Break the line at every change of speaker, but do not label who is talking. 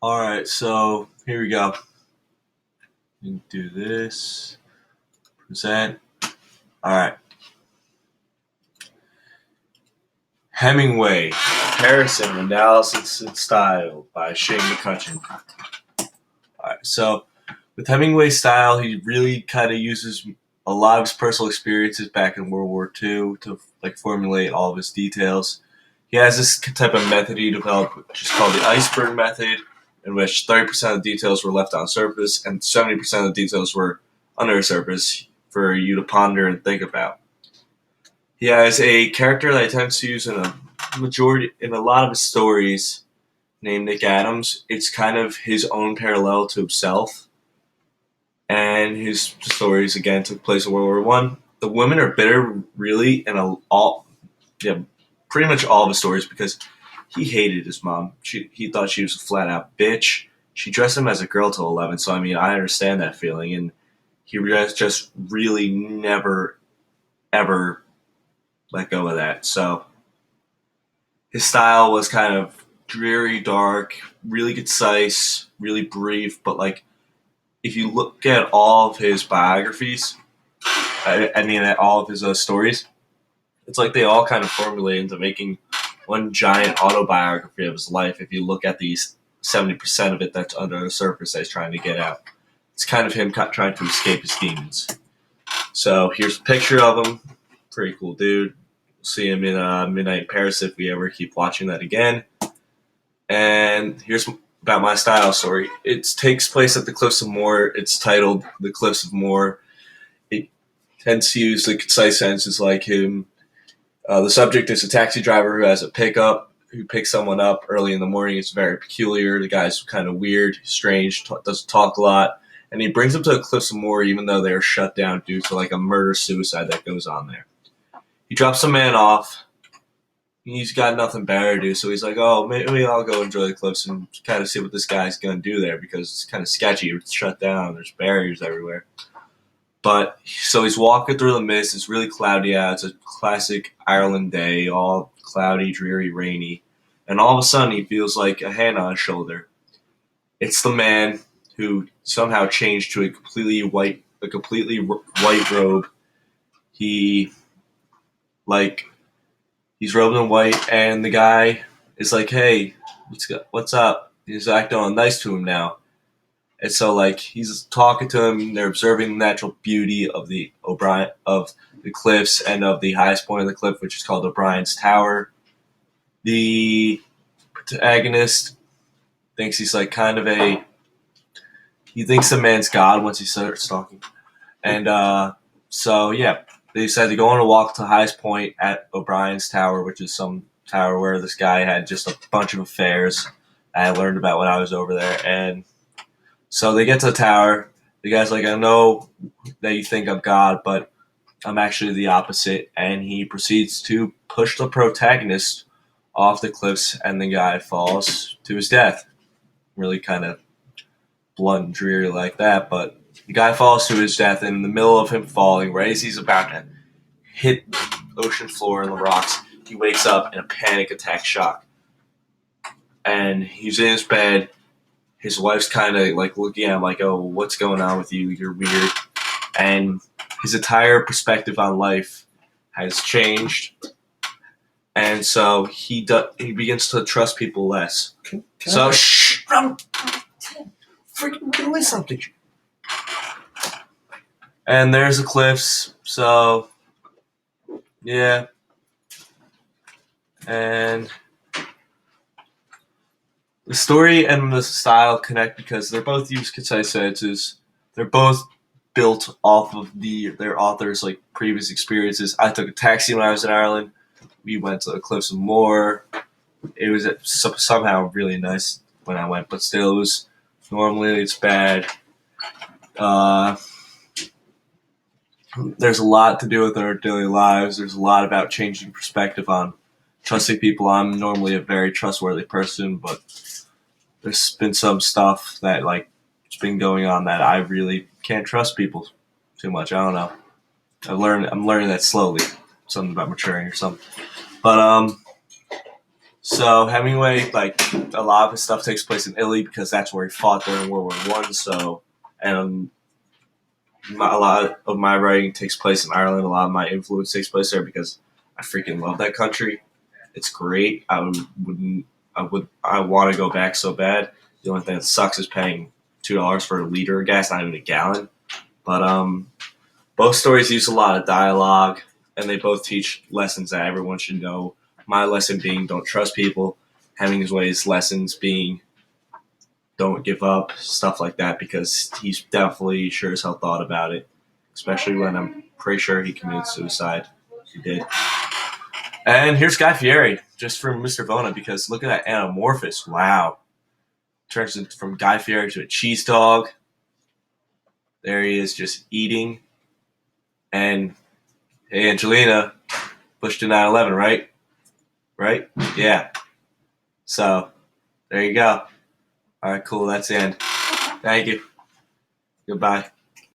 Alright, so here we go. Do this. Present. Alright. Hemingway. Comparison, Analysis, and Style by Maccutcheon. Alright, so with Hemingway's style, he really kind of uses a lot of his personal experiences back in World War II to formulate all of his details. He has this type of method he developed, which is called the iceberg method, in which 30% of the details were left on surface and 70% of the details were under the surface for you to ponder and think about. He has a character that he tends to use in a lot of his stories named Nick Adams. It's kind of his own parallel to himself. And his stories again took place in World War One. The women are bitter, really, in pretty much all of his stories because he hated his mom. He thought she was a flat out bitch. She dressed him as a girl till 11, so I mean I understand that feeling, and he just really never ever let go of that. So his style was kind of dreary, dark, really concise, really brief, but if you look at all of his biographies, at all of his stories, it's like they all kind of formulate into making one giant autobiography of his life. If you look at these 70% of it that's under the surface that he's trying to get out, it's kind of him trying to escape his demons. So here's a picture of him. Pretty cool dude. We'll see him in Midnight in Paris if we ever keep watching that again. And here's about my style story. It takes place at the Cliffs of Moher. It's titled The Cliffs of Moher. It tends to use the concise sentences like him. The subject is a taxi driver who has a pickup, who picks someone up early in the morning. It's very peculiar. The guy's kind of weird, strange, doesn't talk a lot. And he brings them to the Cliffs of Moher even though they're shut down due to a murder-suicide that goes on there. He drops the man off. He's got nothing better to do, so he's like, oh, maybe I'll go enjoy the cliffs and kind of see what this guy's going to do there because it's kind of sketchy. It's shut down. There's barriers everywhere. But so he's walking through the mist. It's really cloudy out. It's a classic Ireland day, all cloudy, dreary, rainy. And all of a sudden, he feels like a hand on his shoulder. It's the man who somehow changed to a completely white robe. He's robed in white, and the guy is like, "Hey, what's up?" He's acting all nice to him now. And so, he's talking to him. They're observing the natural beauty of the cliffs and of the highest point of the cliff, which is called O'Brien's Tower. The protagonist thinks he's he thinks the man's God once he starts talking. And they decided to go on a walk to the highest point at O'Brien's Tower, which is some tower where this guy had just a bunch of affairs I learned about when I was over there. And so they get to the tower. The guy's like, I know that you think I'm God, but I'm actually the opposite. And he proceeds to push the protagonist off the cliffs, and the guy falls to his death. Really kind of blunt and dreary like that, but the guy falls to his death, and in the middle of him falling, right as he's about to hit the ocean floor and the rocks, he wakes up in a panic attack shock. And he's in his bed. His wife's kind of looking at him like, oh, what's going on with you? You're weird. And his entire perspective on life has changed. And so he begins to trust people less. Shh! I'm freaking doing something. And there's the cliffs, so yeah. And the story and the style connect because they're both use concise sentences. They're both built off of their authors' previous experiences. I took a taxi when I was in Ireland. We went to the Cliffs of Moher. It was somehow really nice when I went, but still, normally it's bad. There's a lot to do with our daily lives. There's a lot about changing perspective on trusting people. I'm normally a very trustworthy person, but there's been some stuff that it's been going on that I really can't trust people too much. I don't know. I'm learning that slowly. Something about maturing or something. But So Hemingway, like a lot of his stuff takes place in Italy because that's where he fought during World War One. So, and a lot of my writing takes place in Ireland. A lot of my influence takes place there because I freaking love that country. It's great. I want to go back so bad. The only thing that sucks is paying $2 for a liter of gas, not even a gallon. But both stories use a lot of dialogue, and they both teach lessons that everyone should know. My lesson being don't trust people. Hemingway's lessons being don't give up, stuff like that, because he's definitely sure as hell thought about it, especially when I'm pretty sure he committed suicide. He did. And here's Guy Fieri, just from Mr. Vona, because look at that anamorphous. Wow. Turns from Guy Fieri to a cheese dog. There he is just eating. And hey, Angelina, Bush to 9/11, right? Right? Yeah. So, there you go. All right, cool. That's the end. Thank you. Goodbye.